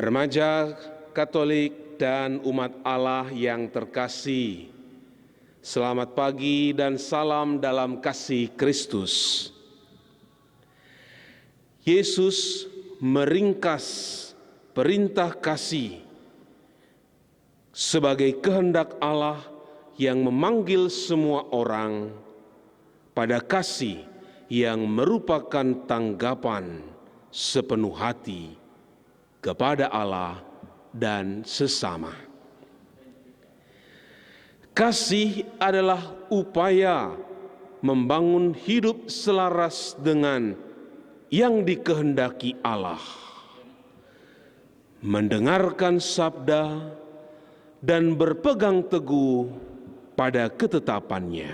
Remaja Katolik dan umat Allah yang terkasih, selamat pagi dan salam dalam kasih Kristus. Yesus meringkas perintah kasih sebagai kehendak Allah yang memanggil semua orang pada kasih yang merupakan tanggapan sepenuh hati kepada Allah dan sesama. Kasih adalah upaya membangun hidup selaras dengan yang dikehendaki Allah, mendengarkan sabda dan berpegang teguh pada ketetapannya.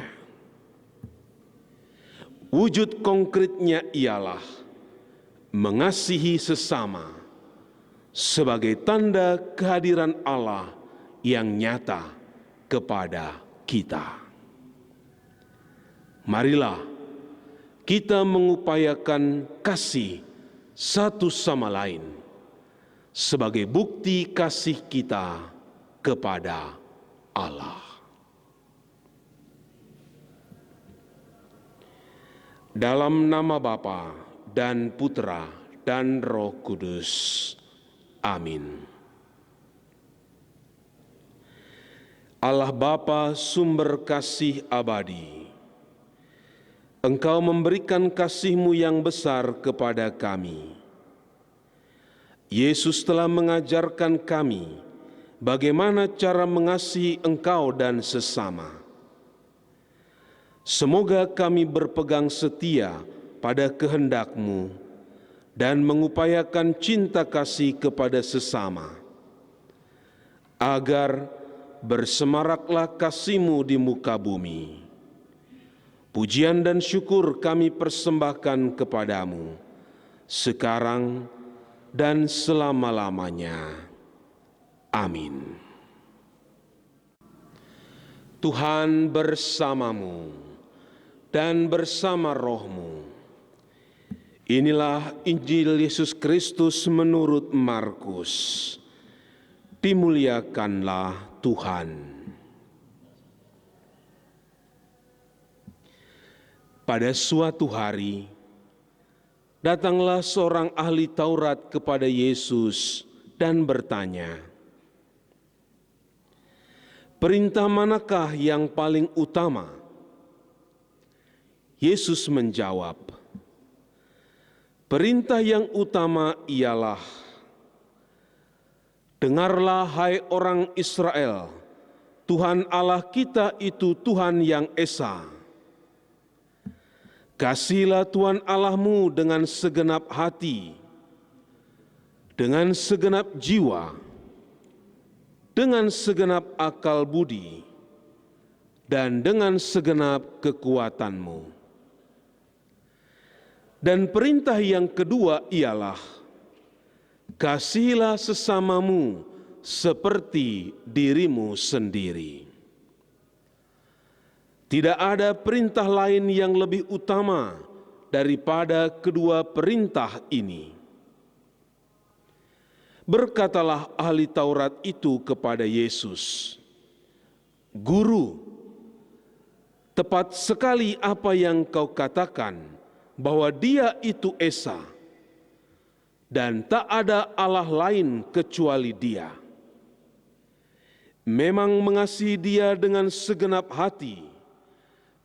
Wujud konkretnya ialah mengasihi sesama sebagai tanda kehadiran Allah yang nyata kepada kita. Marilah kita mengupayakan kasih satu sama lain sebagai bukti kasih kita kepada Allah. Dalam nama Bapa dan Putra dan Roh Kudus. Amin. Allah Bapa sumber kasih abadi, Engkau memberikan kasih-Mu yang besar kepada kami. Yesus telah mengajarkan kami bagaimana cara mengasihi Engkau dan sesama. Semoga kami berpegang setia pada kehendak-Mu dan mengupayakan cinta kasih kepada sesama, agar bersemaraklah kasih-Mu di muka bumi. Pujian dan syukur kami persembahkan kepadamu, sekarang dan selama-lamanya. Amin. Tuhan bersamamu dan bersama rohmu. Inilah Injil Yesus Kristus menurut Markus. Dimuliakanlah Tuhan. Pada suatu hari, datanglah seorang ahli Taurat kepada Yesus dan bertanya, "Perintah manakah yang paling utama?" Yesus menjawab, "Perintah yang utama ialah, dengarlah hai orang Israel, Tuhan Allah kita itu Tuhan yang esa. Kasihilah Tuhan Allahmu dengan segenap hati, dengan segenap jiwa, dengan segenap akal budi, dan dengan segenap kekuatanmu. Dan perintah yang kedua ialah, kasihilah sesamamu seperti dirimu sendiri. Tidak ada perintah lain yang lebih utama daripada kedua perintah ini." Berkatalah ahli Taurat itu kepada Yesus, "Guru, tepat sekali apa yang kau katakan, bahwa Dia itu esa, dan tak ada Allah lain kecuali Dia. Memang mengasihi Dia dengan segenap hati,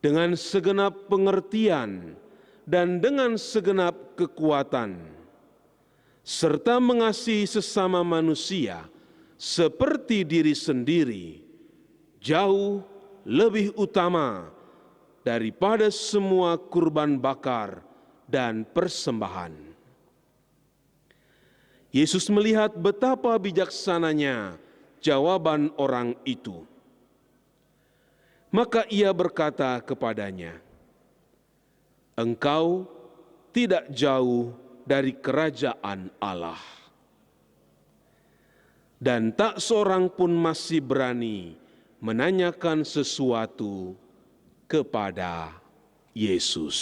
dengan segenap pengertian, dan dengan segenap kekuatan, serta mengasihi sesama manusia seperti diri sendiri, jauh lebih utama daripada semua kurban bakar dan persembahan." Yesus melihat betapa bijaksananya jawaban orang itu. Maka ia berkata kepadanya, "Engkau tidak jauh dari kerajaan Allah." Dan tak seorang pun masih berani menanyakan sesuatu kepada Yesus.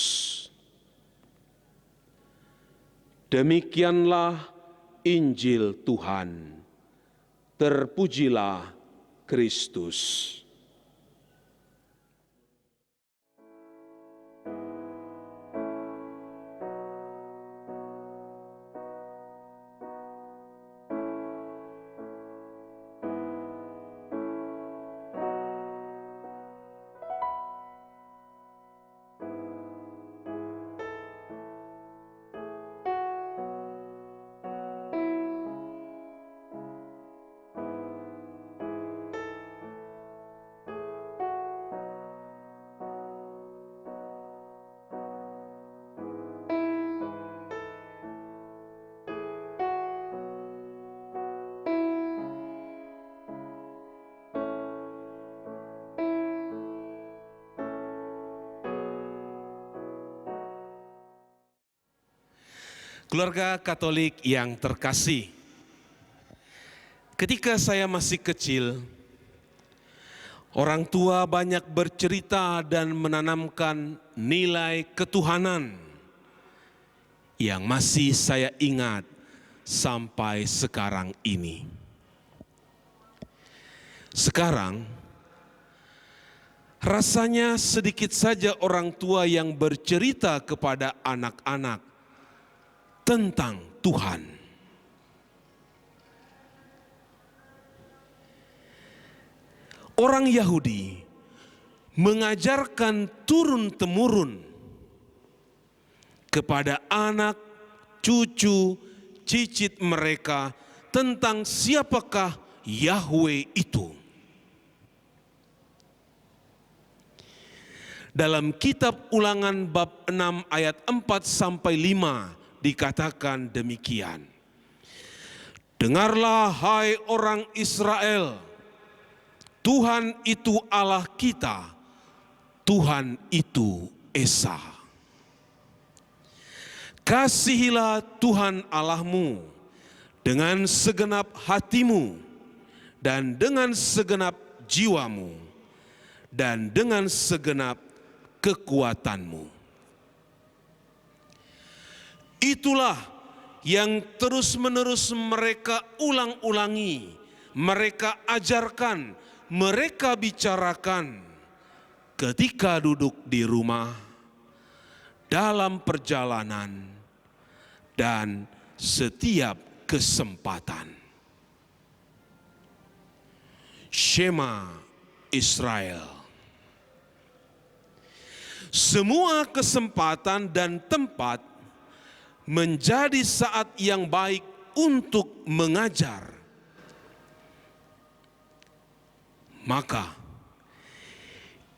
Demikianlah Injil Tuhan. Terpujilah Kristus. Keluarga Katolik yang terkasih, ketika saya masih kecil, orang tua banyak bercerita dan menanamkan nilai ketuhanan yang masih saya ingat sampai sekarang ini. Sekarang, rasanya sedikit saja orang tua yang bercerita kepada anak-anak tentang Tuhan. Orang Yahudi mengajarkan turun-temurun kepada anak, cucu, cicit mereka tentang siapakah Yahweh itu. Dalam kitab Ulangan bab 6 ayat 4-5 dikatakan demikian. Dengarlah hai orang Israel, Tuhan itu Allah kita, Tuhan itu Esa. Kasihilah Tuhan Allahmu dengan segenap hatimu dan dengan segenap jiwamu dan dengan segenap kekuatanmu. Itulah yang terus-menerus mereka ulang-ulangi, mereka ajarkan, mereka bicarakan ketika duduk di rumah, dalam perjalanan, dan setiap kesempatan. Shema Israel. Semua kesempatan dan tempat menjadi saat yang baik untuk mengajar. Maka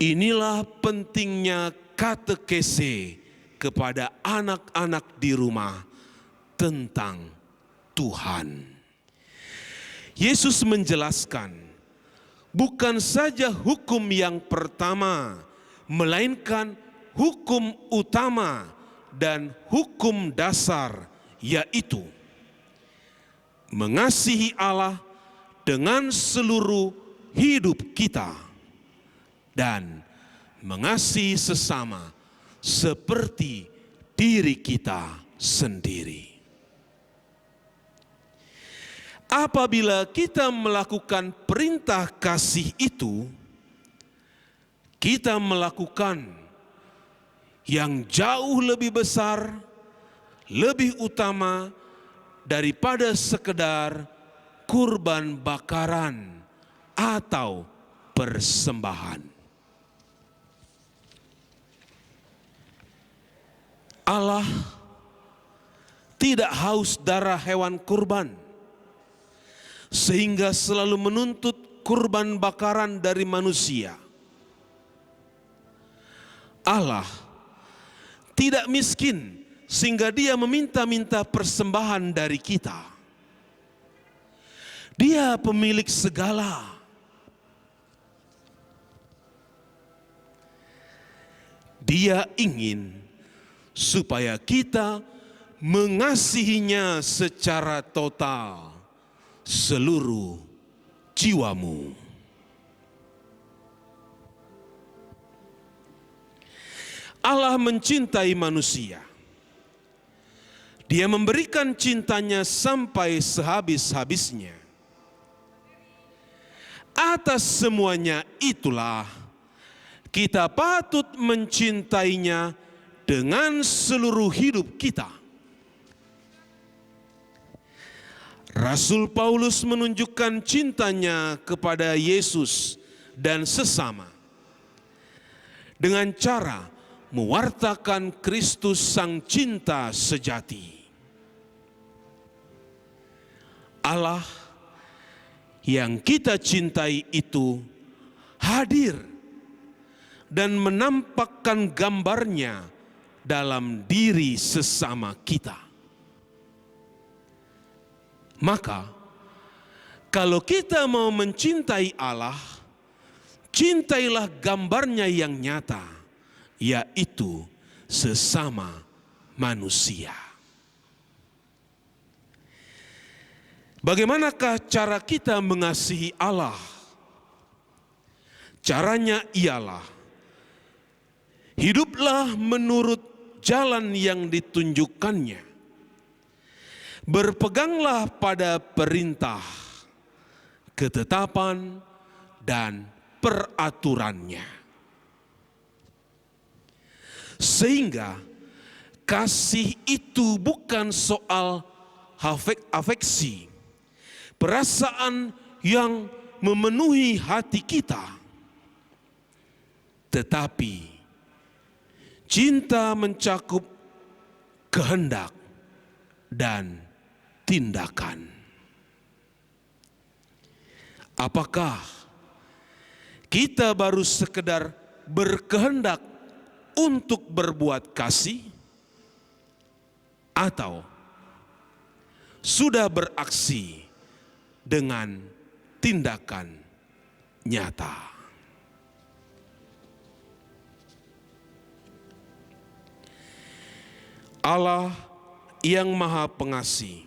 inilah pentingnya katekese kepada anak-anak di rumah tentang Tuhan. Yesus menjelaskan, bukan saja hukum yang pertama, melainkan hukum utama dan hukum dasar, yaitu mengasihi Allah dengan seluruh hidup kita dan mengasihi sesama seperti diri kita sendiri. Apabila kita melakukan perintah kasih itu, kita melakukan yang jauh lebih besar, lebih utama daripada sekedar kurban bakaran atau persembahan. Allah tidak haus darah hewan kurban, sehingga selalu menuntut kurban bakaran dari manusia. Allah tidak miskin sehingga dia meminta-minta persembahan dari kita. Dia pemilik segala. Dia ingin supaya kita mengasihinya secara total, seluruh jiwamu. Allah mencintai manusia. Dia memberikan cintanya sampai sehabis-habisnya. Atas semuanya itulah kita patut mencintainya dengan seluruh hidup kita. Rasul Paulus menunjukkan cintanya kepada Yesus dan sesama dengan cara mewartakan Kristus sang cinta sejati. Allah yang kita cintai itu hadir dan menampakkan gambarnya dalam diri sesama kita. Maka, kalau kita mau mencintai Allah, cintailah gambarnya yang nyata, yaitu sesama manusia. Bagaimanakah cara kita mengasihi Allah? Caranya ialah hiduplah menurut jalan yang ditunjukkannya. Berpeganglah pada perintah, ketetapan, dan peraturannya. Sehingga kasih itu bukan soal afeksi, perasaan yang memenuhi hati kita, tetapi cinta mencakup kehendak dan tindakan. Apakah kita baru sekedar berkehendak untuk berbuat kasih, atau sudah beraksi dengan tindakan nyata? Allah yang Maha Pengasih,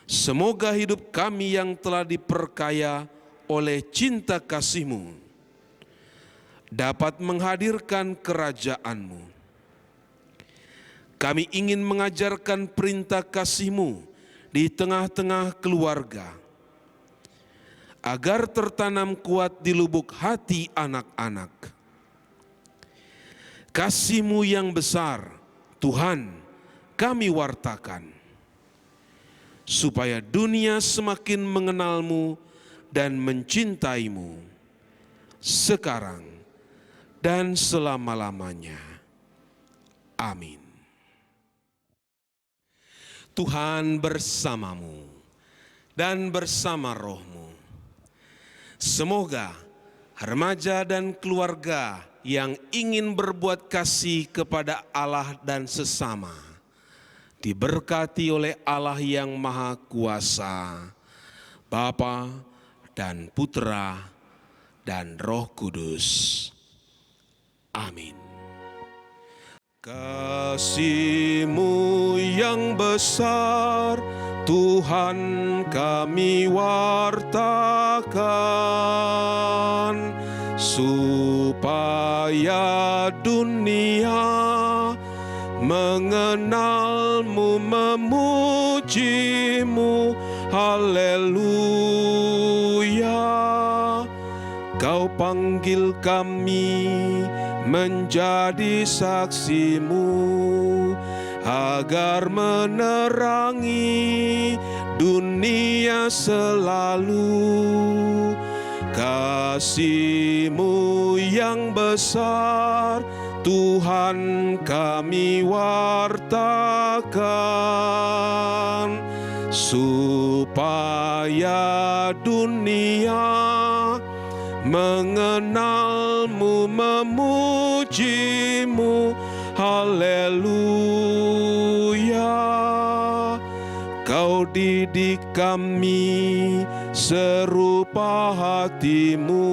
semoga hidup kami yang telah diperkaya oleh cinta kasih-Mu dapat menghadirkan kerajaan-Mu. Kami ingin mengajarkan perintah kasih-Mu di tengah-tengah keluarga, agar tertanam kuat di lubuk hati anak-anak. Kasih-Mu yang besar, Tuhan, kami wartakan, supaya dunia semakin mengenal-Mu dan mencintai-Mu, sekarang dan selama-lamanya. Amin. Tuhan bersamamu dan bersama rohmu. Semoga remaja dan keluarga yang ingin berbuat kasih kepada Allah dan sesama diberkati oleh Allah yang Maha Kuasa, Bapa dan Putra dan Roh Kudus. Amin. Kasih-Mu yang besar, Tuhan kami wartakan, supaya dunia mengenal-Mu, memuji-Mu. Haleluya. Kau panggil kami menjadi saksi-Mu, agar menerangi dunia selalu. Kasih-Mu yang besar, Tuhan kami wartakan, supaya dunia mengenal-Mu, memuji-Mu. Haleluya. Kau didik kami serupa hati-Mu,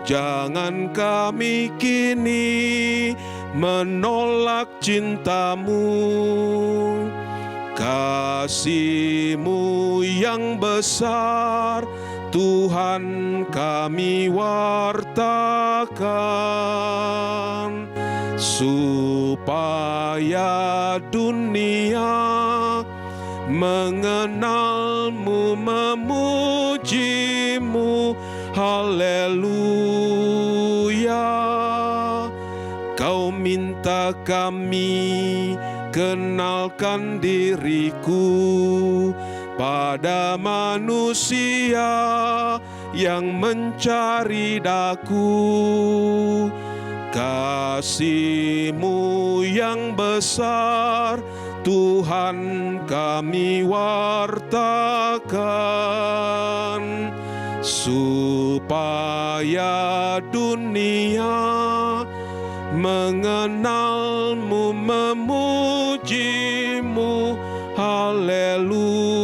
jangan kami kini menolak cinta-Mu. Kasih-Mu yang besar, Tuhan kami wartakan, supaya dunia mengenalmu, memujimu. Haleluya. Kau minta kami kenalkan diriku pada manusia yang mencari daku. Kasih-Mu yang besar Tuhan kami wartakan, supaya dunia mengenal-Mu, memuji-Mu. Haleluya.